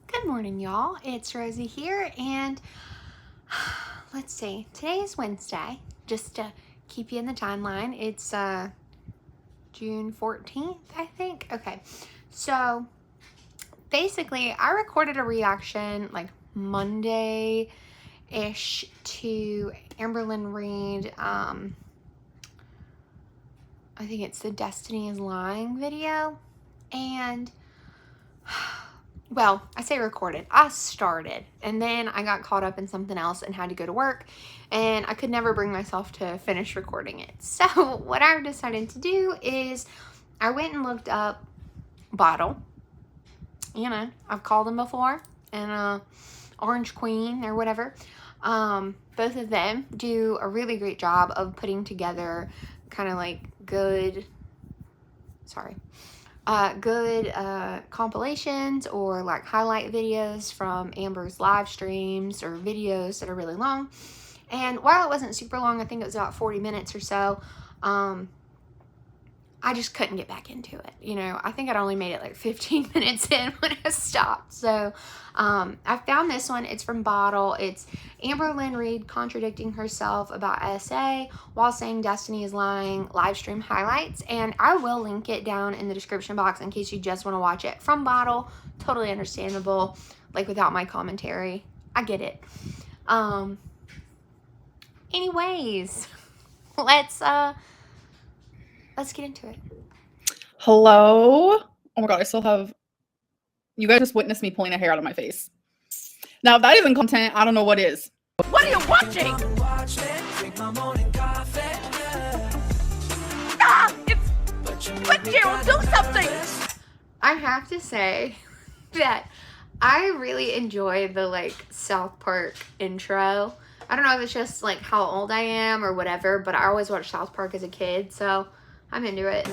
Good morning, y'all. It's Rosie here, and let's see. Today is Wednesday. Just to keep you in the timeline, it's June 14th, I think. Okay, so basically, I recorded a reaction like Monday-ish to Amberlynn Reid. I think it's the Destiny is Lying video, and well, I say recorded. I started, and then I got caught up in something else and had to go to work, and I could never bring myself to finish recording it. So what I've decided to do is I went and looked up Bottle. You know, I've called them before, and Orange Queen or whatever. Both of them do a really great job of putting together kind of like good compilations or like highlight videos from Amber's live streams or videos that are really long. And while it wasn't super long, I think it was about 40 minutes or so, I just couldn't get back into it. You know, I think I'd only made it like 15 minutes in when I stopped. So I found this one. It's from Bottle. It's Amberlynn Reid contradicting herself about SA while saying Destiny is lying live stream highlights. And I will link it down in the description box in case you just want to watch it from Bottle. Totally understandable. Like without my commentary. I get it. Anyways, let's get into it. Hello? Oh my god, I still have... You guys just witnessed me pulling a hair out of my face. Now, if that isn't content, I don't know what is. What are you watching? Ah! It's... Quick, Gerald, do something! I have to say that I really enjoy the like South Park intro. I don't know if it's just like how old I am or whatever, but I always watched South Park as a kid, so I'm into it.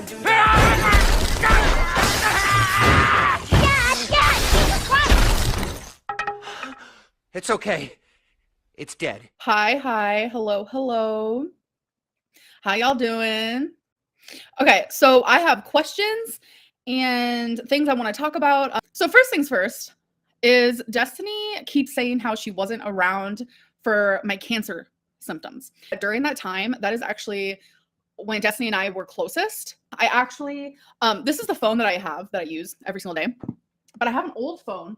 It's okay. It's dead. Hi, hello. How y'all doing? Okay, so I have questions and things I want to talk about. So first things first is Destiny keeps saying how she wasn't around for my cancer symptoms. During that time, that is actually when Destiny and I were closest. I actually, this is the phone that I have that I use every single day, but I have an old phone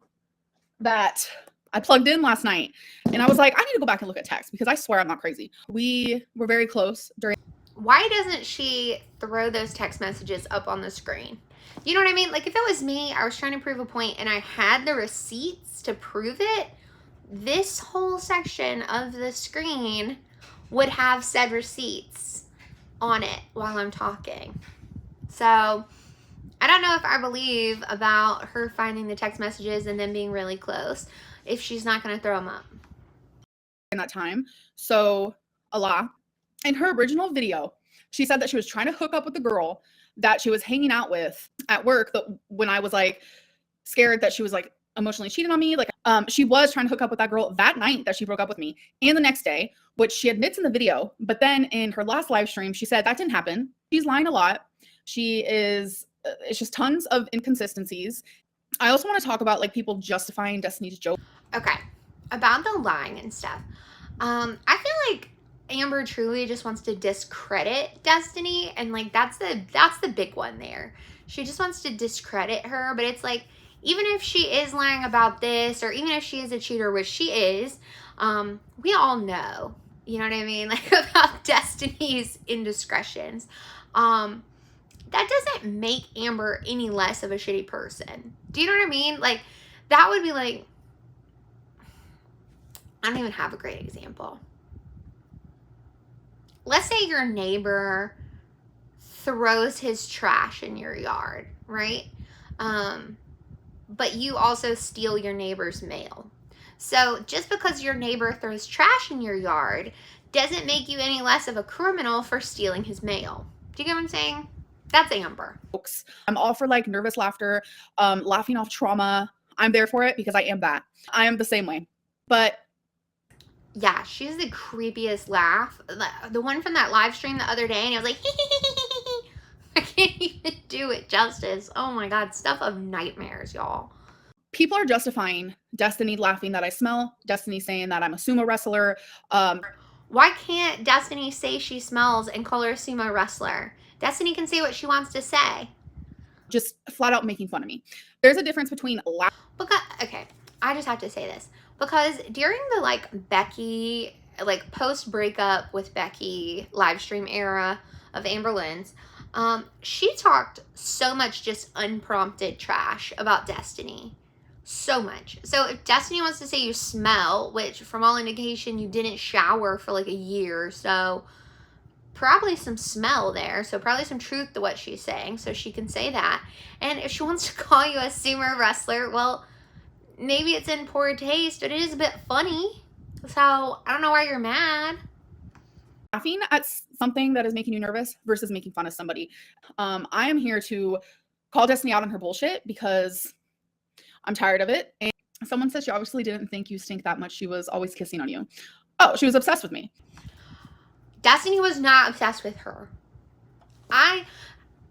that I plugged in last night, and I was like, I need to go back and look at text because I swear I'm not crazy. We were very close during. Why doesn't she throw those text messages up on the screen? You know what I mean? Like if it was me, I was trying to prove a point and I had the receipts to prove it, this whole section of the screen would have said receipts on it while I'm talking. So I don't know if I believe about her finding the text messages and then being really close if she's not going to throw them up. In that time. So a lot. In her original video, she said that she was trying to hook up with the girl that she was hanging out with at work, but when I was like scared that she was like emotionally cheating on me, like she was trying to hook up with that girl that night that she broke up with me and the next day, which she admits in the video. But then in her last live stream, she said that didn't happen. She's lying a lot. She is, it's just tons of inconsistencies. I also want to talk about like people justifying Destiny's joke. Okay, about the lying and stuff. I feel like Amber truly just wants to discredit Destiny, and like that's the big one there. She just wants to discredit her, but it's like even if she is lying about this, or even if she is a cheater, which she is, we all know, you know what I mean, like about Destiny's indiscretions. That doesn't make Amber any less of a shitty person. Do you know what I mean? Like that would be like, I don't even have a great example. Let's say your neighbor throws his trash in your yard, right? But you also steal your neighbor's mail. So just because your neighbor throws trash in your yard doesn't make you any less of a criminal for stealing his mail. Do you get what I'm saying? That's Amber. I'm all for like nervous laughter, laughing off trauma. I'm there for it because I am that. I am the same way. But yeah, she's the creepiest laugh. The one from that live stream the other day, and I was like, I can't even do it justice. Oh my God, stuff of nightmares, y'all. People are justifying Destiny laughing that I smell, Destiny saying that I'm a sumo wrestler. Why can't Destiny say she smells and call her a sumo wrestler? Destiny can say what she wants to say. Just flat out making fun of me. There's a difference between Because, okay, I just have to say this. Because during the, like, Becky, like, post-breakup with Becky live stream era of Amberlynn's, she talked so much just unprompted trash about Destiny. So much. So if Destiny wants to say you smell, which from all indication you didn't shower for like a year, so probably some smell there. So probably some truth to what she's saying, so she can say that. And if she wants to call you a sumo wrestler, well, maybe it's in poor taste, but it is a bit funny. So I don't know why you're mad. Laughing at something that is making you nervous versus making fun of somebody. I am here to call Destiny out on her bullshit because I'm tired of it. And someone said she obviously didn't think you stink that much. She was always kissing on you. Oh, she was obsessed with me. Destiny was not obsessed with her. I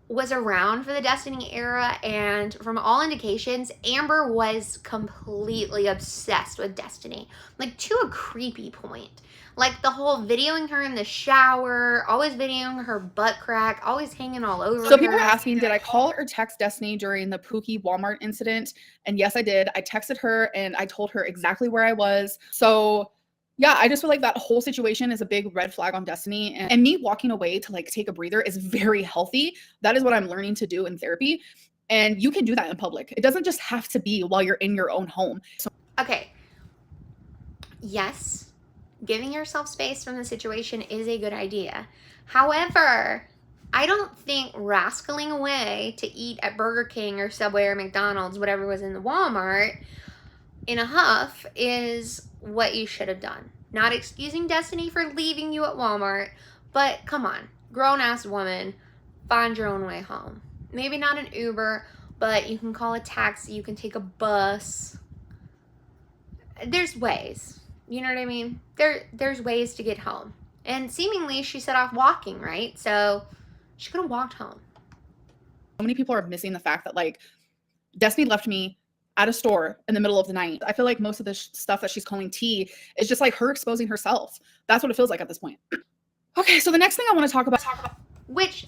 was around for the Destiny era, and from all indications, Amber was completely obsessed with Destiny. Like, to a creepy point. Like, the whole videoing her in the shower, always videoing her butt crack, always hanging all over her. So people are asking, did I call or text Destiny during the Pookie Walmart incident? And yes, I did. I texted her and I told her exactly where I was. So yeah, I just feel like that whole situation is a big red flag on Destiny. And me walking away to like take a breather is very healthy. That is what I'm learning to do in therapy. And you can do that in public. It doesn't just have to be while you're in your own home. So okay. Yes, giving yourself space from the situation is a good idea. However, I don't think rascaling away to eat at Burger King or Subway or McDonald's, whatever was in the Walmart, in a huff is what you should have done. Not excusing Destiny for leaving you at Walmart, but come on, grown-ass woman, find your own way home. Maybe not an Uber, but you can call a taxi, you can take a bus. There's ways. You know what I mean? There's ways to get home. And seemingly she set off walking, right? So she could have walked home. So many people are missing the fact that like Destiny left me at a store in the middle of the night. I feel like most of this stuff that she's calling tea is just like her exposing herself. That's what it feels like at this point. Okay, so the next thing I want to talk about. Which,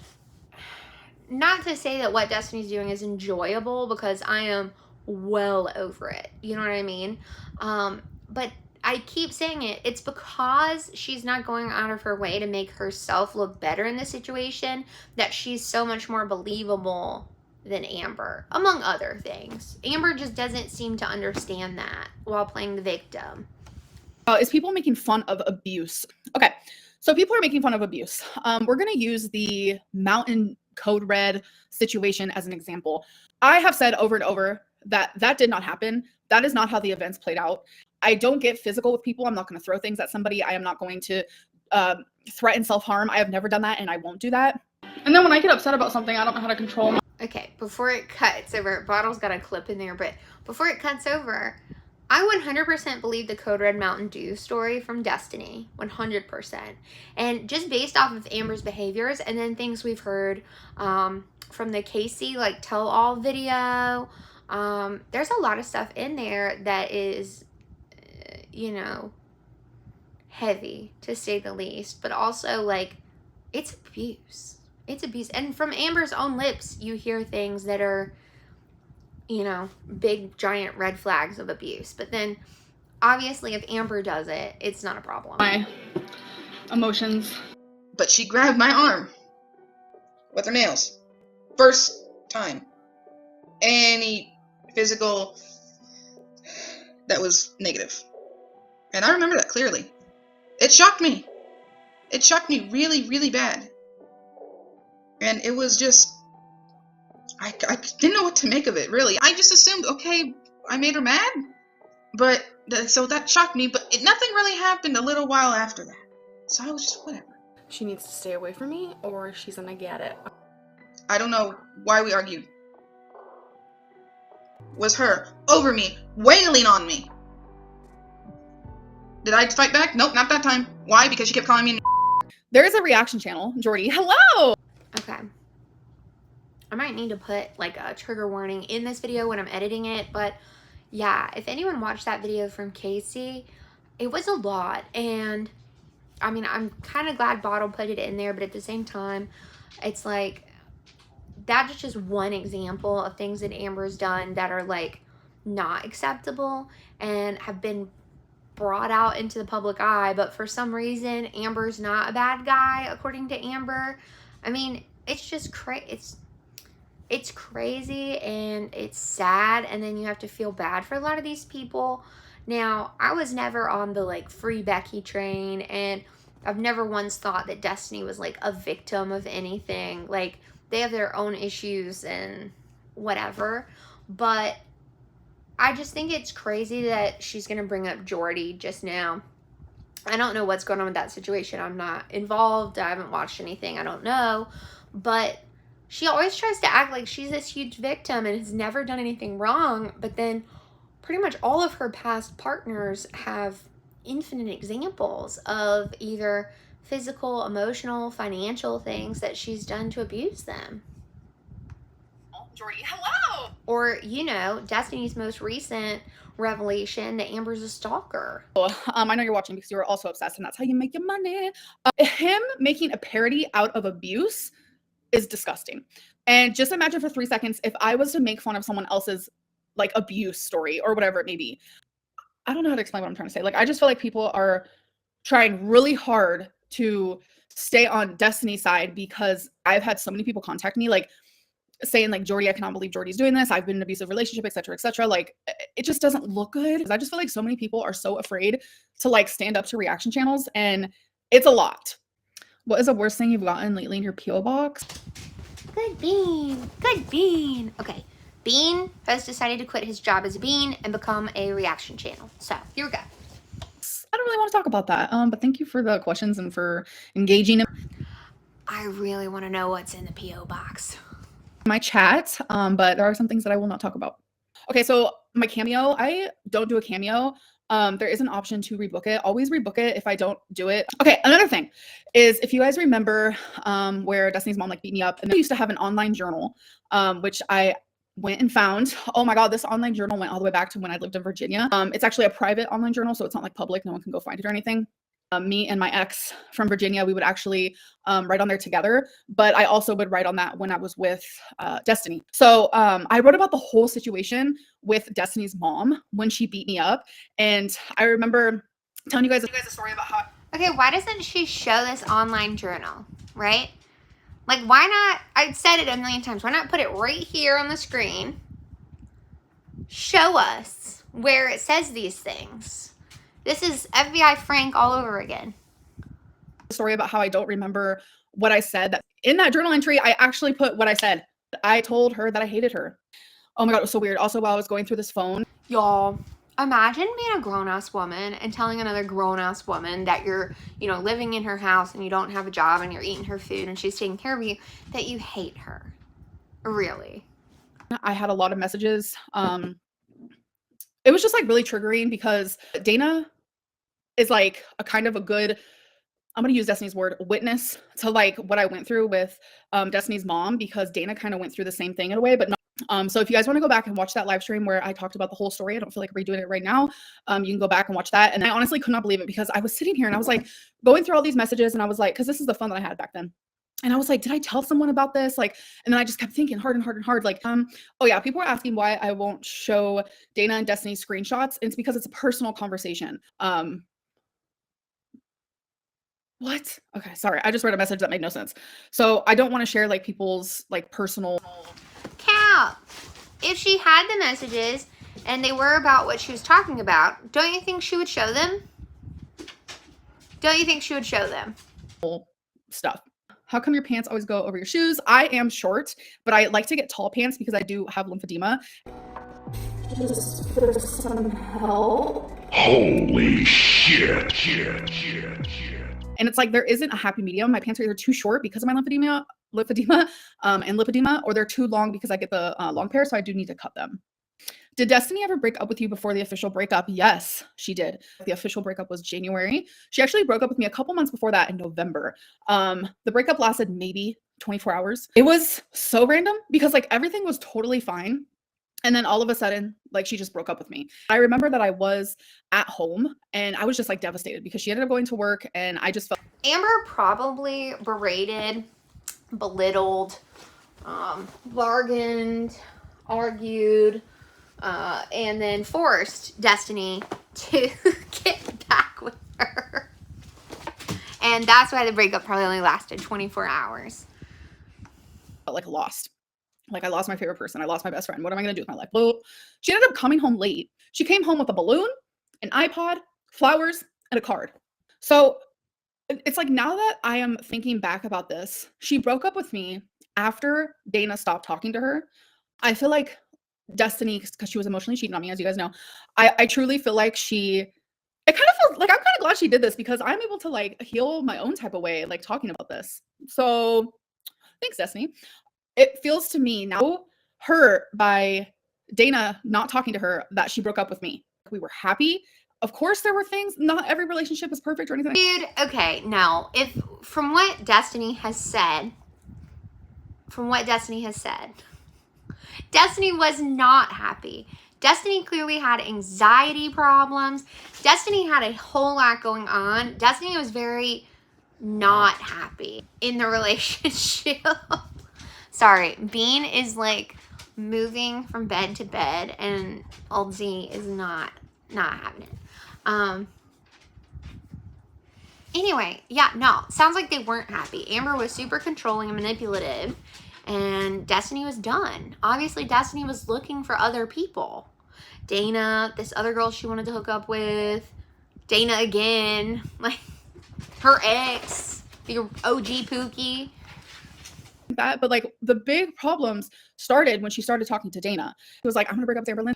not to say that what Destiny's doing is enjoyable, because I am well over it. You know what I mean? But I keep saying it. It's because she's not going out of her way to make herself look better in this situation that she's so much more believable than Amber, among other things. Amber just doesn't seem to understand that while playing the victim. Is people making fun of abuse? Okay, so people are making fun of abuse. We're going to use the Mountain Code Red situation as an example. I have said over and over that that did not happen. That is not how the events played out. I don't get physical with people. I'm not going to throw things at somebody. I am not going to threaten self-harm. I have never done that, and I won't do that. And then when I get upset about something, I don't know how to control my... Okay, before it cuts over, Bottle's got a clip in there, but before it cuts over, I 100% believe the Code Red Mountain Dew story from Destiny. 100%. And just based off of Amber's behaviors and then things we've heard from the Casey, like, tell-all video, there's a lot of stuff in there that is, you know, heavy, to say the least. But also, like, it's abuse. It's abuse. And from Amber's own lips, you hear things that are, you know, big, giant red flags of abuse. But then, obviously, if Amber does it, it's not a problem. My emotions. But she grabbed my arm with her nails. First time. Any physical that was negative. And I remember that clearly. It shocked me. It shocked me really, really bad. And it was just, I didn't know what to make of it, really. I just assumed, okay, I made her mad. But, so that shocked me. But nothing really happened a little while after that. So I was just, whatever. She needs to stay away from me, or she's gonna get it. I don't know why we argued. Was her over me, wailing on me. Did I fight back? Nope, not that time. Why? Because she kept calling me. There is a reaction channel. Jordy, hello! Okay. I might need to put, like, a trigger warning in this video when I'm editing it, but Yeah, if anyone watched that video from Casey, it was a lot. And I mean, I'm kind of glad Bottle put it in there, but at the same time, it's like that's just one example of things that Amber's done that are like not acceptable and have been brought out into the public eye. But for some reason, Amber's not a bad guy, according to Amber. I mean, it's just it's crazy and it's sad, and then you have to feel bad for a lot of these people. Now, I was never on the like free Becky train, and I've never once thought that Destiny was like a victim of anything. Like, they have their own issues and whatever, but I just think it's crazy that she's gonna bring up Jordy just now. I don't know what's going on with that situation. I'm not involved. I haven't watched anything. I don't know. But she always tries to act like she's this huge victim and has never done anything wrong. But then pretty much all of her past partners have infinite examples of either physical, emotional, financial things that she's done to abuse them. Jordy, hello. Or, you know, Destiny's most recent revelation that Amber's a stalker. I know you're watching because you were also obsessed, and that's how you make your money. Him making a parody out of abuse is disgusting. And just imagine for 3 seconds if I was to make fun of someone else's like abuse story or whatever it may be. I don't know how to explain what I'm trying to say. Like, I just feel like people are trying really hard to stay on Destiny's side because I've had so many people contact me like saying like, Jordy, I cannot believe Jordy's doing this. I've been in an abusive relationship, etc., etc. Like, it just doesn't look good. I just feel like so many people are so afraid to like stand up to reaction channels, and it's a lot. What is the worst thing you've gotten lately in your PO box? Good Bean. Good Bean. Okay. Bean has decided to quit his job as a Bean and become a reaction channel. So, here we go. I don't really want to talk about that. But thank you for the questions and for engaging in I really want to know what's in the P.O. box. my chat. But there are some things that I will not talk about. Okay, so my Cameo, I don't do a Cameo. There is an option to rebook it. Always rebook it if I don't do it. Okay, another thing is if you guys remember where Destiny's mom like beat me up, and they used to have an online journal, which I went and found. Oh my God, this online journal went all the way back to when I lived in Virginia. It's actually a private online journal, so it's not like public. No one can go find it or anything. Me and my ex from Virginia, we would actually write on there together, but I also would write on that when I was with Destiny. So I wrote about the whole situation with Destiny's mom when she beat me up. And I remember telling you guys a story about how... Okay, why doesn't she show this online journal, right? Like, why not? I've said it a million times. Why not put it right here on the screen? Show us where it says these things. This is FBI Frank all over again. Story about how I don't remember what I said. That in that journal entry, I actually put what I said. I told her that I hated her. Oh my God, it was so weird. Also, while I was going through this phone. Y'all, imagine being a grown-ass woman and telling another grown-ass woman that you're, you know, living in her house and you don't have a job and you're eating her food and she's taking care of you, that you hate her. Really. I had a lot of messages. It was just like really triggering because Dana is like a kind of a good, I'm going to use Destiny's word, witness to like what I went through with Destiny's mom, because Dana kind of went through the same thing in a way, but not. So if you guys want to go back and watch that live stream where I talked about the whole story, I don't feel like redoing it right now. You can go back and watch that. And I honestly could not believe it because I was sitting here and I was like going through all these messages and I was like, because this is the fun that I had back then. And I was like, did I tell someone about this? Like, and then I just kept thinking hard and hard and hard. Like, oh yeah, people were asking why I won't show Dana and Destiny's screenshots. It's because it's a personal conversation. What? Okay, sorry. I just read a message that made no sense. So I don't want to share like people's like personal. Cap, if she had the messages and they were about what she was talking about, don't you think she would show them? Don't you think she would show them? Stuff. How come your pants always go over your shoes? I am short, but I like to get tall pants because I do have lymphedema. Just for some help. Holy shit. And it's like there isn't a happy medium. My pants are either too short because of my lymphedema, and lipedema, or they're too long because I get the long pair, so I do need to cut them. Did Destiny ever break up with you before the official breakup? Yes, she did. The official breakup was January. She actually broke up with me a couple months before that in November. The breakup lasted maybe 24 hours. It was so random because like everything was totally fine. And then all of a sudden, like, she just broke up with me. I remember that I was at home and I was just like devastated because she ended up going to work and I just felt Amber probably berated, belittled, bargained, argued, and then forced Destiny to get back with her. And that's why the breakup probably only lasted 24 hours. like lost. Like, I lost my favorite person. I lost my best friend. What am I going to do with my life? Well, she ended up coming home late. She came home with a balloon, an iPod, flowers, and a card. So it's like, now that I am thinking back about this, she broke up with me after Dana stopped talking to her. I feel like Destiny, because she was emotionally cheating on me, as you guys know, I truly feel like it kind of feels like I'm kind of glad she did this because I'm able to like heal my own type of way, like talking about this. So thanks, Destiny. It feels to me now hurt by Dana not talking to her that she broke up with me. We were happy. Of course, there were things. Not every relationship is perfect or anything. Dude, okay, no. If from what Destiny has said, Destiny was not happy. Destiny clearly had anxiety problems. Destiny had a whole lot going on. Destiny was very not happy in the relationship. Sorry, Bean is like moving from bed to bed and old Z is not having it. Anyway, yeah, no. Sounds like they weren't happy. Amber was super controlling and manipulative, and Destiny was done. Obviously, Destiny was looking for other people. Dana, this other girl she wanted to hook up with, Dana again, like her ex, the OG Pookie. That, but like the big problems started when she started talking to Dana. It was like, I'm gonna break up with Amberlynn.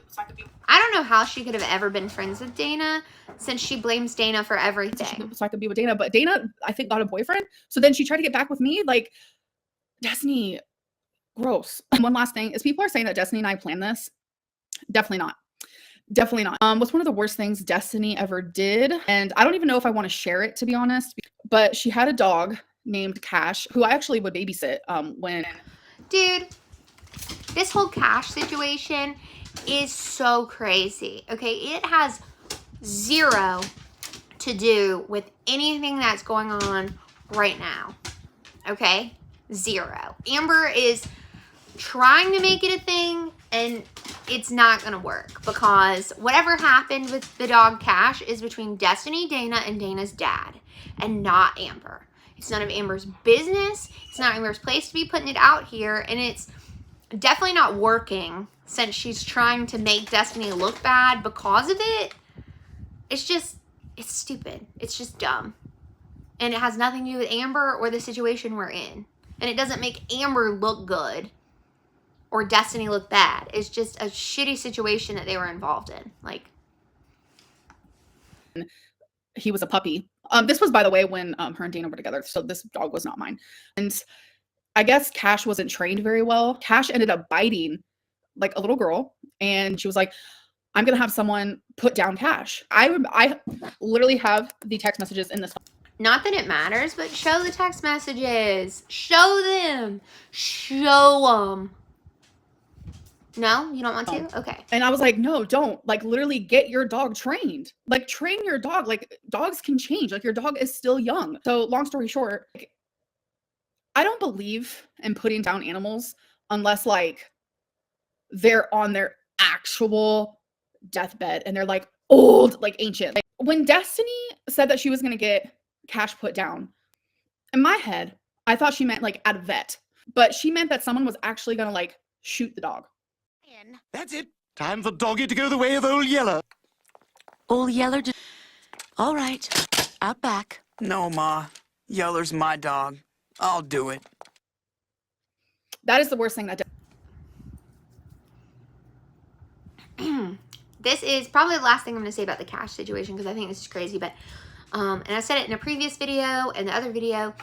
I don't know how she could have ever been friends with Dana since she blames Dana for everything. So I could be with Dana, but Dana, I think, got a boyfriend. So then she tried to get back with me. Like, Destiny, gross. And one last thing is, people are saying that Destiny and I planned this. Definitely not. Definitely not. What's one of the worst things Destiny ever did? And I don't even know if I want to share it, to be honest. But she had a dog named Cash, who I actually would babysit when. Dude, this whole Cash situation is so crazy. Okay, it has zero to do with anything that's going on right now. Okay, zero. Amber is trying to make it a thing, and it's not gonna work because whatever happened with the dog Cash is between Destiny, Dana, and Dana's dad, and not Amber. It's none of Amber's business. It's not Amber's place to be putting it out here, and it's definitely not working since she's trying to make Destiny look bad because of it. It's stupid. It's just dumb. And it has nothing to do with Amber or the situation we're in. And it doesn't make Amber look good or Destiny look bad. It's just a shitty situation that they were involved in. Like, he was a puppy. This was, by the way, when her and Dana were together. So this dog was not mine. And I guess Cash wasn't trained very well. Cash ended up biting like a little girl, and she was like, I'm gonna have someone put down Cash. I literally have the text messages in this. not that it matters, but show the text messages. Show them. Show them. No? You don't want to? Okay. And I was like, no, don't. Like, literally get your dog trained. Like, train your dog. Like, dogs can change. Like, your dog is still young. So long story short, like, I don't believe in putting down animals unless like they're on their actual deathbed and they're like old, like ancient. Like, when Destiny said that she was going to get Cash put down, in my head, I thought she meant like at a vet, but she meant that someone was actually going to like shoot the dog. That's it. Time for Doggy to go the way of Old Yeller. Old Yeller all right. Out back. No, Ma. Yeller's my dog. I'll do it. That is the worst thing that. This is probably the last thing I'm going to say about the Cash situation because I think this is crazy. But, and I said it in a previous video and the other video.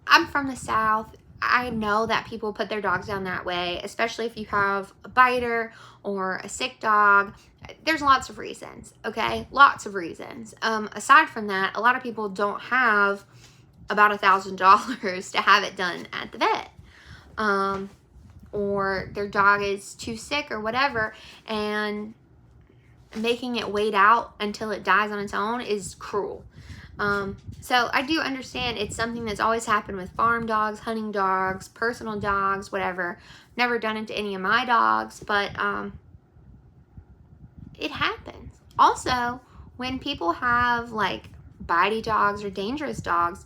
I'm from the South. I know that people put their dogs down that way, especially if you have a biter or a sick dog. There's lots of reasons, okay? Lots of reasons. Aside from that, a lot of people don't have about $1,000 to have it done at the vet. or their dog is too sick or whatever, and making it wait out until it dies on its own is cruel. So I do understand it's something that's always happened with farm dogs, hunting dogs, personal dogs, whatever. Never done it to any of my dogs, but it happens. Also, when people have like bitey dogs or dangerous dogs,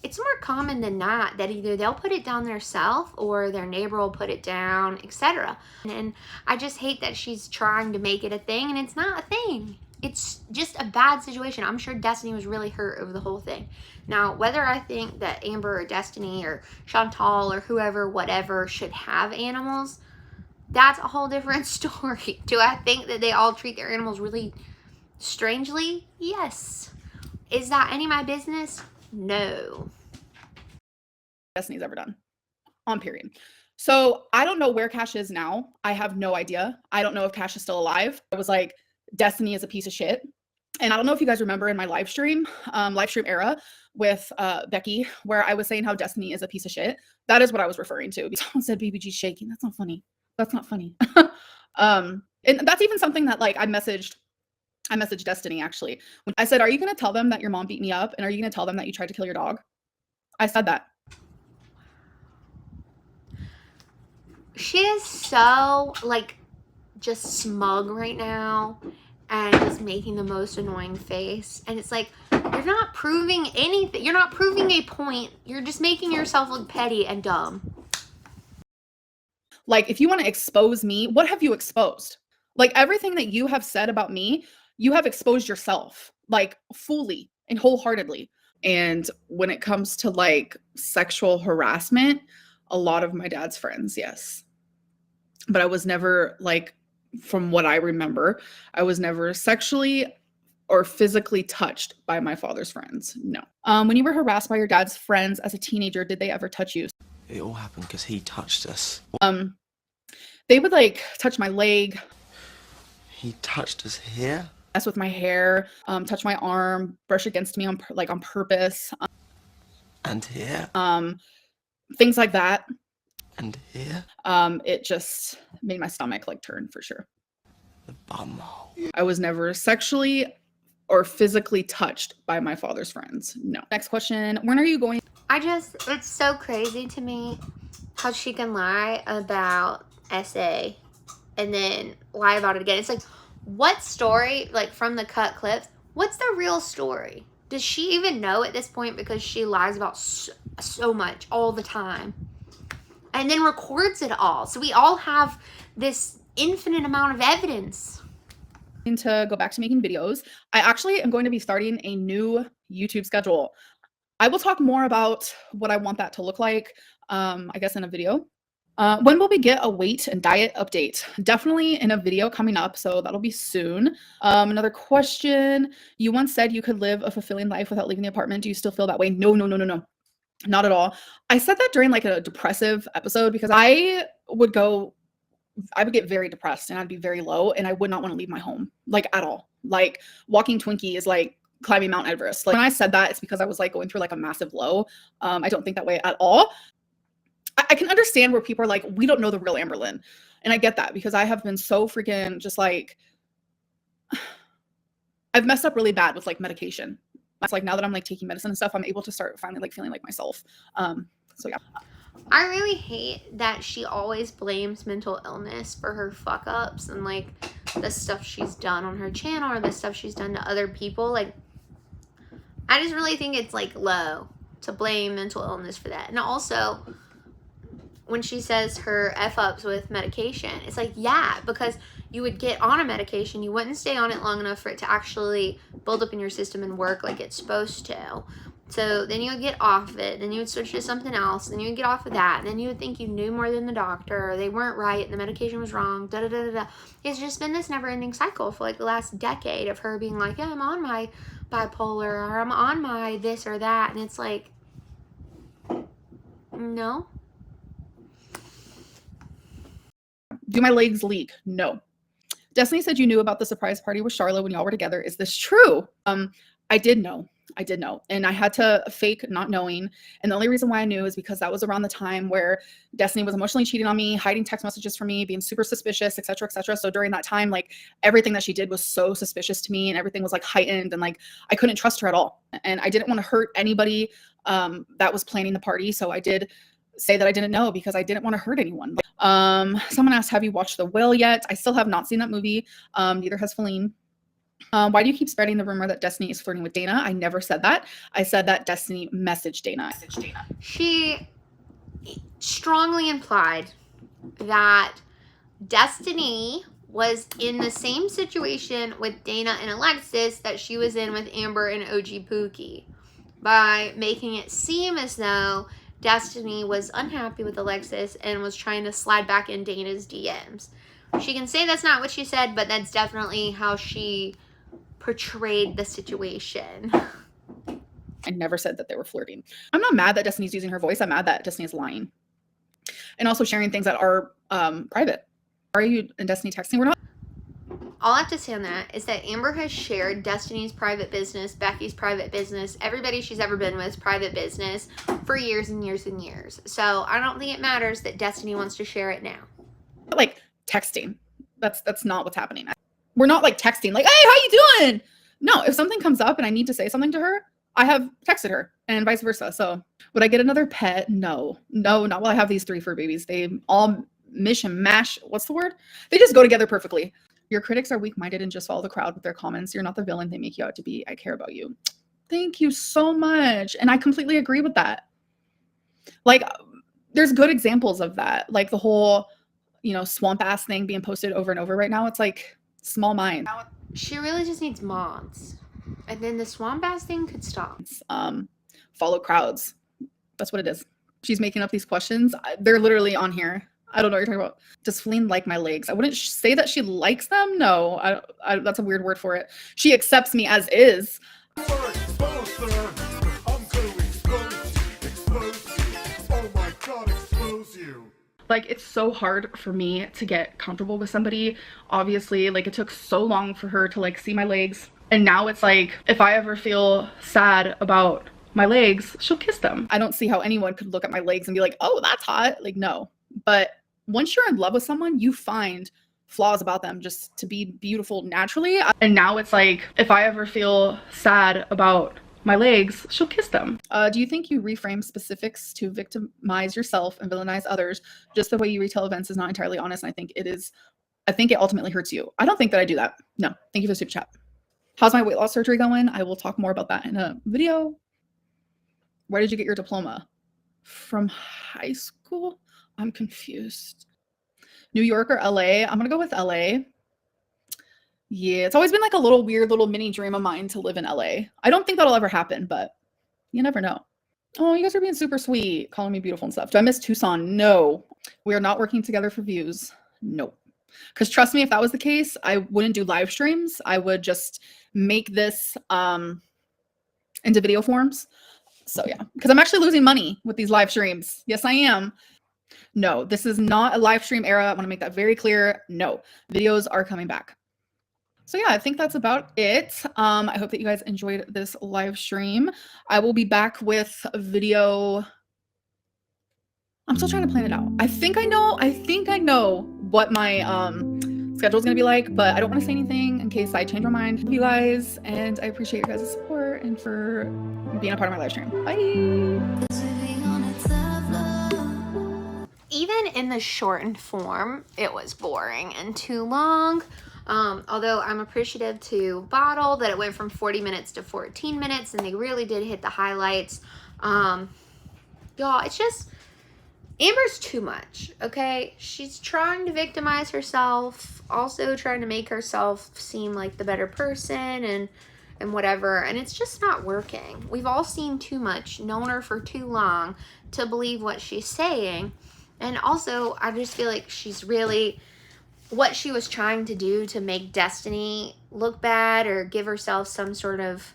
it's more common than not that either they'll put it down themselves or their neighbor will put it down, etc. And I just hate that she's trying to make it a thing, and it's not a thing. It's just a bad situation. I'm sure Destiny was really hurt over the whole thing. Now, whether I think that Amber or Destiny or Chantal or whoever, whatever, should have animals, that's a whole different story. Do I think that they all treat their animals really strangely? Yes. Is that any of my business? No. Destiny's ever done. On period. So I don't know where Cash is now. I have no idea. I don't know if Cash is still alive. I was like, Destiny is a piece of shit. And I don't know if you guys remember in my live stream era with Becky, where I was saying how Destiny is a piece of shit. That is what I was referring to. Someone said BBG's shaking. That's not funny. That's not funny. And that's even something that like I messaged Destiny actually. When I said, are you going to tell them that your mom beat me up? And are you going to tell them that you tried to kill your dog? I said that. She is so like just smug right now and just making the most annoying face. And it's like, you're not proving anything. You're not proving a point. You're just making yourself look petty and dumb. Like, if you want to expose me, what have you exposed? Like, everything that you have said about me, you have exposed yourself, like, fully and wholeheartedly. And when it comes to, like, sexual harassment, a lot of my dad's friends, yes. But I was never, like, from what I remember, I was never sexually or physically touched by my father's friends. No. When you were harassed by your dad's friends as a teenager, did they ever touch you? It all happened because he touched us. They would like touch my leg. He touched us here. Mess with my hair, touch my arm, brush against me on purpose. And here. Things like that. And here. It just made my stomach like turn for sure. The bumhole. I was never sexually or physically touched by my father's friends. No. Next question. When are you going? It's so crazy to me how she can lie about SA and then lie about it again. It's like, what story, like from the cut clips, what's the real story? Does she even know at this point, because she lies about so much all the time and then records it all? So we all have this infinite amount of evidence. To go back to making videos. I actually am going to be starting a new YouTube schedule. I will talk more about what I want that to look like, I guess in a video. When will we get a weight and diet update? Definitely in a video coming up, so that'll be soon. Another question. You once said you could live a fulfilling life without leaving the apartment. Do you still feel that way? No. Not at all. I said that during like a depressive episode because I would get very depressed and I'd be very low and I would not want to leave my home, like at all. Like walking Twinkie is like climbing Mount Everest. Like when I said that, it's because I was like going through like a massive low. I don't think that way at all. I can understand where people are like, we don't know the real Amberlynn. And I get that because I have been so freaking just like, I've messed up really bad with like medication. It's like now that I'm like taking medicine and stuff, I'm able to start finally like feeling like myself. So yeah. I really hate that she always blames mental illness for her fuck ups and like the stuff she's done on her channel or the stuff she's done to other people. Like, I just really think it's like low to blame mental illness for that. And also, when she says her F ups with medication, it's like, yeah, because you would get on a medication, you wouldn't stay on it long enough for it to actually build up in your system and work like it's supposed to. So then you would get off it, then you would switch to something else, then you would get off of that, and then you would think you knew more than the doctor, or they weren't right, and the medication was wrong, da-da-da-da-da. It's just been this never-ending cycle for like the last decade of her being like, yeah, I'm on my bipolar, or I'm on my this or that, and it's like, no. Do my legs leak? No. Destiny said you knew about the surprise party with Charlotte when y'all were together. Is this true? I did know. I did know, and I had to fake not knowing. And the only reason why I knew is because that was around the time where Destiny was emotionally cheating on me, hiding text messages from me, being super suspicious, etc., etc. So during that time, like everything that she did was so suspicious to me, and everything was like heightened, and like I couldn't trust her at all. And I didn't want to hurt anybody that was planning the party. So I did say that I didn't know because I didn't want to hurt anyone. Someone asked, have you watched The Whale yet? I still have not seen that movie. Neither has Feline. Why do you keep spreading the rumor that Destiny is flirting with Dana? I never said that. I said that Destiny messaged Dana. She strongly implied that Destiny was in the same situation with Dana and Alexis that she was in with Amber and OG Pookie, by making it seem as though Destiny was unhappy with Alexis and was trying to slide back in Dana's DMs. She can say that's not what she said, but that's definitely how she portrayed the situation. I never said that they were flirting. I'm not mad that Destiny's using her voice. I'm mad that Destiny is lying. And also sharing things that are private. Are you and Destiny texting? We're not. All I have to say on that is that Amber has shared Destiny's private business, Becky's private business, everybody she's ever been with's private business for years and years and years. So I don't think it matters that Destiny wants to share it now. Like texting. That's not what's happening. We're not like texting like, hey, how you doing? No, if something comes up and I need to say something to her, I have texted her and vice versa. So would I get another pet? No, not while I have these 3 fur babies. They all mish and mash. What's the word? They just go together perfectly. Your critics are weak-minded and just follow the crowd with their comments. You're not the villain they make you out to be. I care about you. Thank you so much. And I completely agree with that. Like, there's good examples of that. Like the whole, swamp ass thing being posted over and over right now. It's like small mind. She really just needs mods. And then the swamp ass thing could stop. Follow crowds. That's what it is. She's making up these questions. They're literally on here. I don't know what you're talking about. Does Feline like my legs? I wouldn't say that she likes them. No, that's a weird word for it. She accepts me as is. Like, it's so hard for me to get comfortable with somebody. Obviously, like, it took so long for her to like see my legs. And now it's like, if I ever feel sad about my legs, she'll kiss them. I don't see how anyone could look at my legs and be like, oh, that's hot. Like, no. But once you're in love with someone, you find flaws about them just to be beautiful naturally. And now it's like, if I ever feel sad about my legs, she'll kiss them. Do you think you reframe specifics to victimize yourself and villainize others? Just the way you retell events is not entirely honest, and I think it ultimately hurts you. I don't think that I do that. No. Thank you for the super chat. How's my weight loss surgery going? I will talk more about that in a video. Where did you get your diploma? From high school? I'm confused. New York or LA? I'm gonna go with LA. Yeah, it's always been like a little weird little mini dream of mine to live in LA. I don't think that'll ever happen, but you never know. Oh, you guys are being super sweet, calling me beautiful and stuff. Do I miss Tucson? No. We are not working together for views. Nope. Because trust me, if that was the case, I wouldn't do live streams. I would just make this into video forms. So yeah, because I'm actually losing money with these live streams. Yes, I am. No, this is not a live stream era. I want to make that very clear. No, videos are coming back. So yeah, I think that's about it. I hope that you guys enjoyed this live stream. I will be back with a video. I'm still trying to plan it out. I think I know what my schedule is gonna be like, but I don't want to say anything in case I change my mind. Love you guys, and I appreciate your guys' support and for being a part of my live stream. Bye. Even in the shortened form, it was boring and too long. Although I'm appreciative to Bottle that it went from 40 minutes to 14 minutes, and they really did hit the highlights. Y'all, it's just, Amber's too much, okay? She's trying to victimize herself, also trying to make herself seem like the better person and whatever, and it's just not working. We've all seen too much, known her for too long to believe what she's saying. And also, I just feel like she's really, what she was trying to do to make Destiny look bad or give herself some sort of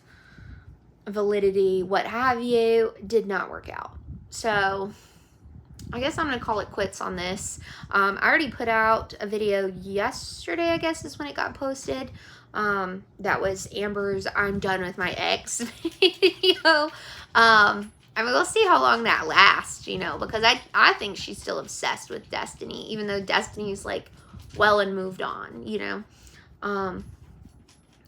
validity, what have you, did not work out. So I guess I'm gonna call it quits on this. I already put out a video yesterday, I guess is when it got posted. That was Amber's "I'm done with my ex" video. I mean, we'll see how long that lasts, you know, because I think she's still obsessed with Destiny, even though Destiny's like well and moved on, you know.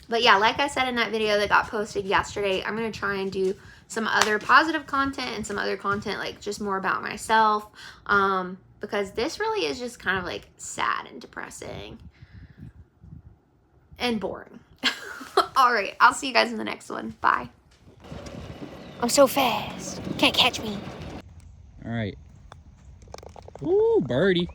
But yeah, like I said in that video that got posted yesterday, I'm gonna try and do some other positive content and some other content like just more about myself, because this really is just kind of like sad and depressing and boring. All right, I'll see you guys in the next one. Bye. I'm so fast. Can't catch me. All right. Ooh, birdie.